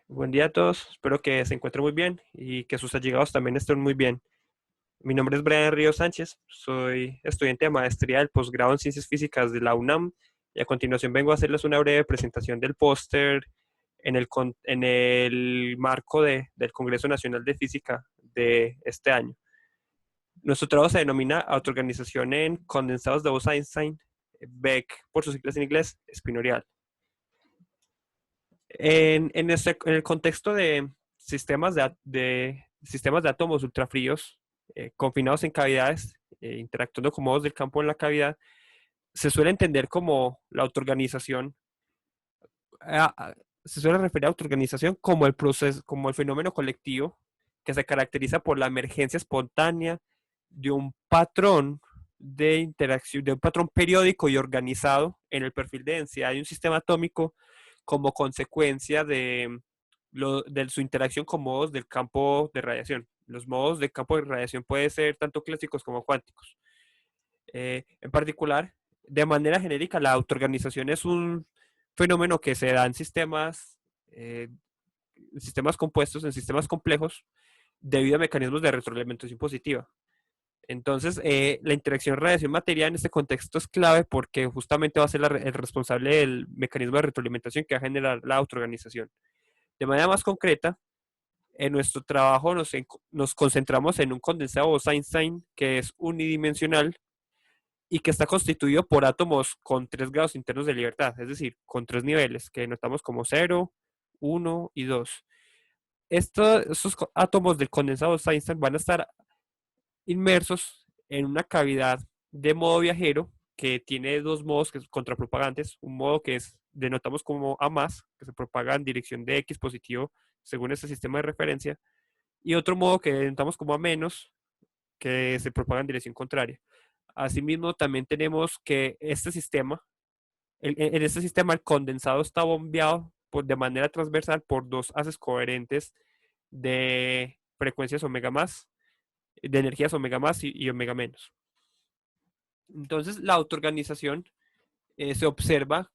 Buen día a todos, espero que se encuentren muy bien y que sus allegados también estén muy bien. Mi nombre es Brian Río Sánchez, soy estudiante de maestría del posgrado en Ciencias Físicas de la UNAM y a continuación vengo a hacerles una breve presentación del póster en el marco del Congreso Nacional de Física de este año. Nuestro trabajo se denomina Autoorganización en condensados de Bose-Einstein, BEC por sus siglas en inglés, espinorial. En el contexto de sistemas de átomos ultrafríos confinados en cavidades, interactuando con modos del campo en la cavidad, se suele entender como la autoorganización, ah, ah, se suele referir a autoorganización como el proceso, como el fenómeno colectivo que se caracteriza por la emergencia espontánea de un patrón de interacción, de un patrón periódico y organizado en el perfil de densidad de un sistema atómico como consecuencia de su interacción con modos del campo de radiación. Los modos del campo de radiación pueden ser tanto clásicos como cuánticos. En particular, de manera genérica, la autoorganización es un fenómeno que se da en sistemas compuestos, en sistemas complejos, debido a mecanismos de retroalimentación positiva. Entonces, la interacción radiación-materia en este contexto es clave porque justamente va a ser el responsable del mecanismo de retroalimentación que va a generar la autoorganización. De manera más concreta, en nuestro trabajo nos concentramos en un condensado Bose-Einstein que es unidimensional y que está constituido por átomos con 3 grados internos de libertad, es decir, con 3 niveles que notamos como 0, 1 y 2. Estos átomos del condensado Bose-Einstein van a estar inmersos en una cavidad de modo viajero que tiene dos modos que son contrapropagantes. Un modo que denotamos como A más, que se propaga en dirección de X positivo según este sistema de referencia, y otro modo que denotamos como A menos, que se propaga en dirección contraria. Asimismo, también tenemos que en este sistema el condensado está bombeado de manera transversal por dos haces coherentes de frecuencias omega más, de energías omega más y omega menos. Entonces, la autoorganización se observa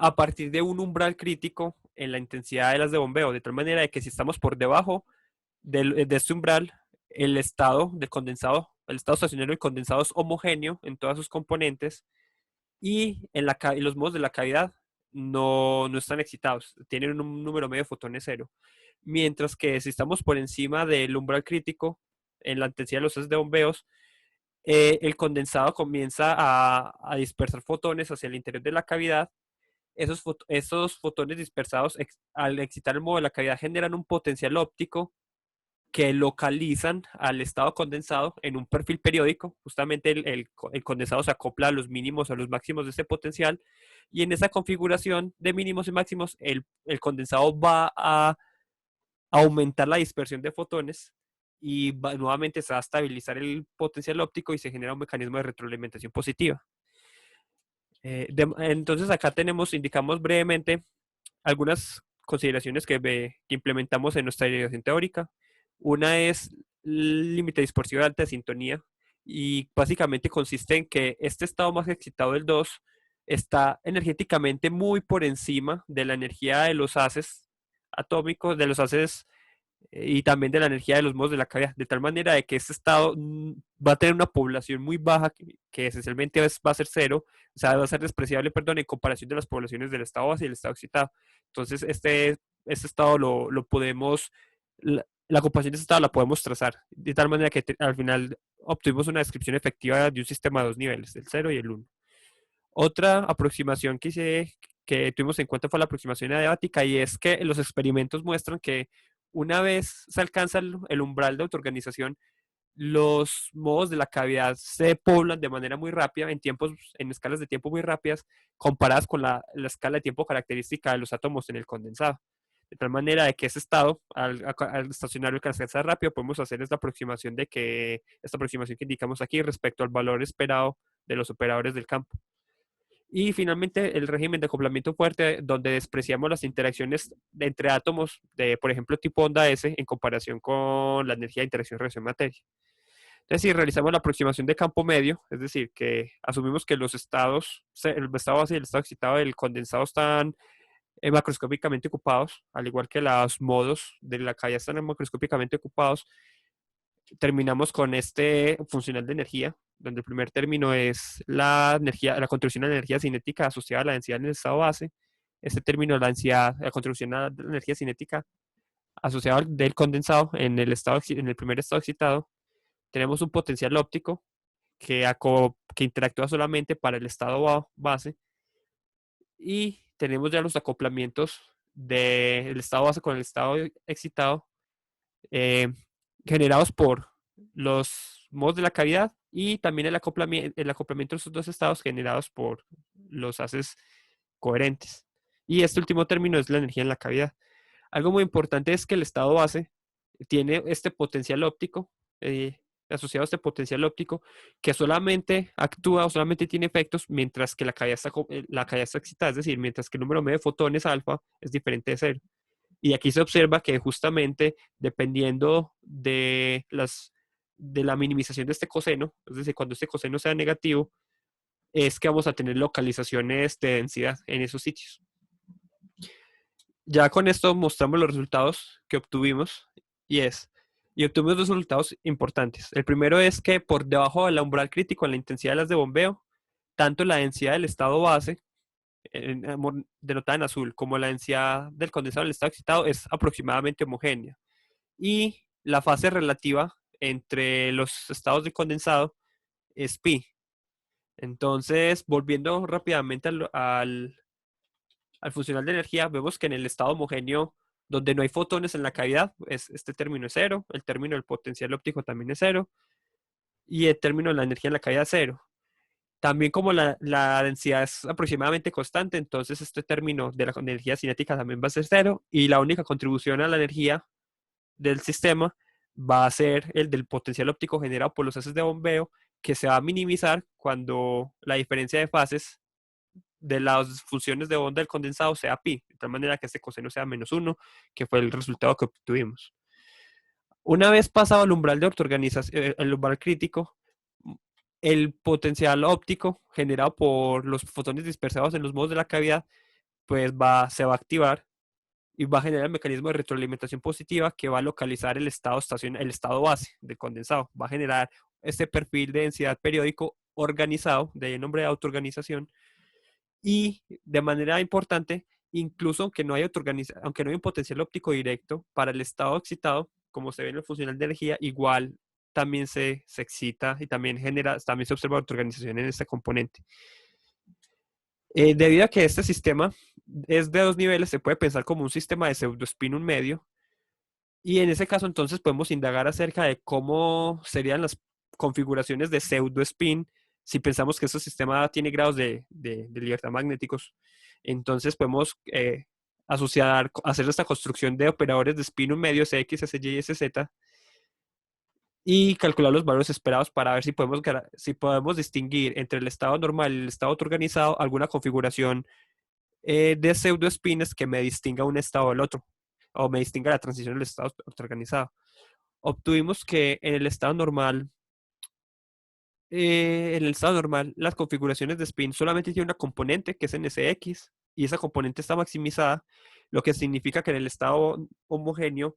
a partir de un umbral crítico en la intensidad de las de bombeo, de tal manera de que si estamos por debajo de este umbral, el estado del condensado, el estado estacionario del condensado es homogéneo en todas sus componentes y los modos de la cavidad no están excitados, tienen un número medio de fotones cero. Mientras que si estamos por encima del umbral crítico en la intensidad de los haces de bombeos, el condensado comienza a dispersar fotones hacia el interior de la cavidad. Esos fotones dispersados, al excitar el modo de la cavidad, generan un potencial óptico que localizan al estado condensado en un perfil periódico. Justamente el condensado se acopla a los mínimos o a los máximos de ese potencial. Y en esa configuración de mínimos y máximos, el condensado va a aumentar la dispersión de fotones y nuevamente se va a estabilizar el potencial óptico y se genera un mecanismo de retroalimentación positiva. Entonces acá indicamos brevemente algunas consideraciones que implementamos en nuestra derivación teórica. Una es el límite dispersivo de alta sintonía y básicamente consiste en que este estado más excitado del 2 está energéticamente muy por encima de la energía de los haces atómicos, de los haces y también de la energía de los modos de la cavidad, de tal manera de que este estado va a tener una población muy baja que esencialmente va a ser cero, o sea, va a ser despreciable, perdón, en comparación de las poblaciones del estado base y el estado excitado. Entonces, este estado lo podemos, la comparación de este estado la podemos trazar, de tal manera que al final obtuvimos una descripción efectiva de un sistema de dos niveles, el 0 y el 1. Otra aproximación que tuvimos en cuenta fue la aproximación adiabática y es que los experimentos muestran que una vez se alcanza el umbral de autoorganización, los modos de la cavidad se poblan de manera muy rápida, en escalas de tiempo muy rápidas, comparadas con la escala de tiempo característica de los átomos en el condensado. De tal manera de que ese estado, al estacionario que alcanza rápido, podemos hacer esta aproximación que indicamos aquí respecto al valor esperado de los operadores del campo. Y finalmente, el régimen de acoplamiento fuerte, donde despreciamos las interacciones entre átomos de, por ejemplo, tipo onda S en comparación con la energía de interacción reacción-materia. Entonces, si realizamos la aproximación de campo medio, es decir, que asumimos que los estados, el estado base y el estado excitado del condensado están macroscópicamente ocupados, al igual que los modos de la cavidad están macroscópicamente ocupados, terminamos con este funcional de energía, donde el primer término es la energía, la contribución a la energía cinética asociada a la densidad en el estado base. Este término, la densidad, la contribución a la energía cinética asociada del condensado en el primer estado excitado. Tenemos un potencial óptico que interactúa solamente para el estado base, y tenemos ya los acoplamientos del estado base con el estado excitado, eh, generados por los modos de la cavidad, y también el acoplamiento de esos dos estados generados por los haces coherentes. Y este último término es la energía en la cavidad. Algo muy importante es que el estado base tiene este potencial óptico, asociado a este potencial óptico, que solamente actúa o solamente tiene efectos mientras que la cavidad está excitada, es decir, mientras que el número medio de fotones alfa es diferente de cero. Y aquí se observa que justamente dependiendo de la minimización de este coseno, es decir, cuando este coseno sea negativo, es que vamos a tener localizaciones de densidad en esos sitios. Ya con esto mostramos los resultados que obtuvimos, y obtuvimos dos resultados importantes. El primero es que por debajo del umbral crítico en la intensidad de las de bombeo, tanto la densidad del estado base, denotada en azul, como la densidad del condensado en el estado excitado es aproximadamente homogénea. Y la fase relativa entre los estados de condensado es pi. Entonces, volviendo rápidamente al funcional de energía, vemos que en el estado homogéneo, donde no hay fotones en la cavidad, este término es cero, el término del potencial óptico también es cero, y el término de la energía en la cavidad es cero. También como la densidad es aproximadamente constante, entonces este término de la energía cinética también va a ser cero, y la única contribución a la energía del sistema va a ser el del potencial óptico generado por los haces de bombeo, que se va a minimizar cuando la diferencia de fases de las funciones de onda del condensado sea pi, de tal manera que este coseno sea -1, que fue el resultado que obtuvimos. Una vez pasado el umbral de ortoorganización, el umbral crítico, el potencial óptico generado por los fotones dispersados en los modos de la cavidad, pues se va a activar y va a generar el mecanismo de retroalimentación positiva que va a localizar el estado base del condensado. Va a generar este perfil de densidad periódico organizado, de ahí el nombre de autoorganización, y de manera importante, incluso aunque no hay un potencial óptico directo para el estado excitado, como se ve en el funcional de energía, igual también se excita y también se observa autoorganización en este componente. Debido a que este sistema es de dos niveles, se puede pensar como un sistema de pseudospin un medio, y en ese caso entonces podemos indagar acerca de cómo serían las configuraciones de pseudospin si pensamos que este sistema tiene grados de libertad magnéticos. Entonces podemos hacer esta construcción de operadores de spin un medio, Cx, Sy y Sz, y calcular los valores esperados para ver si podemos distinguir entre el estado normal y el estado autoorganizado alguna configuración de pseudospines que me distinga un estado del otro, o me distinga la transición del estado autoorganizado. Obtuvimos que en el estado normal, las configuraciones de spin solamente tienen una componente que es NSX, y esa componente está maximizada, lo que significa que en el estado homogéneo,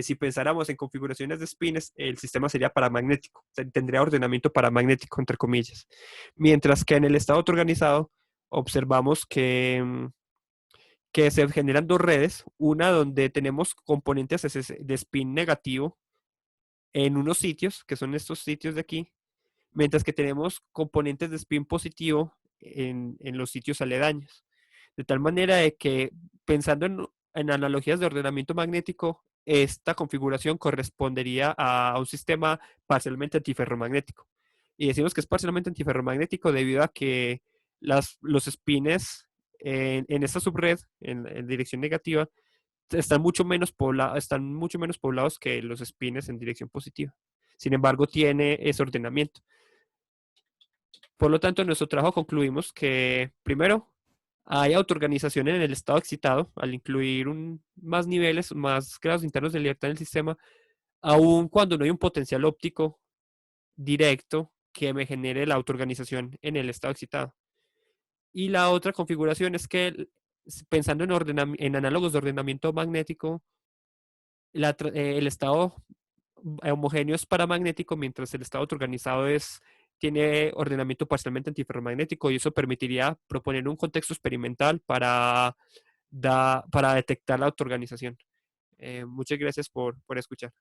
si pensáramos en configuraciones de spins, el sistema sería paramagnético, o sea, tendría ordenamiento paramagnético, entre comillas. Mientras que en el estado autoorganizado observamos que se generan dos redes, una donde tenemos componentes de spin negativo en unos sitios, que son estos sitios de aquí, mientras que tenemos componentes de spin positivo en los sitios aledaños. De tal manera de que, pensando en analogías de ordenamiento magnético, esta configuración correspondería a un sistema parcialmente antiferromagnético. Y decimos que es parcialmente antiferromagnético debido a que los spines en esta subred, en dirección negativa, están mucho menos poblados que los spines en dirección positiva. Sin embargo, tiene ese ordenamiento. Por lo tanto, en nuestro trabajo concluimos que, primero, hay autoorganización en el estado excitado, al incluir más niveles, más grados internos de libertad en el sistema, aun cuando no hay un potencial óptico directo que me genere la autoorganización en el estado excitado. Y la otra configuración es que Pensando en análogos de ordenamiento magnético, el estado homogéneo es paramagnético, mientras el estado autoorganizado tiene ordenamiento parcialmente antiferromagnético, y eso permitiría proponer un contexto experimental para detectar la autoorganización. Muchas gracias por escuchar.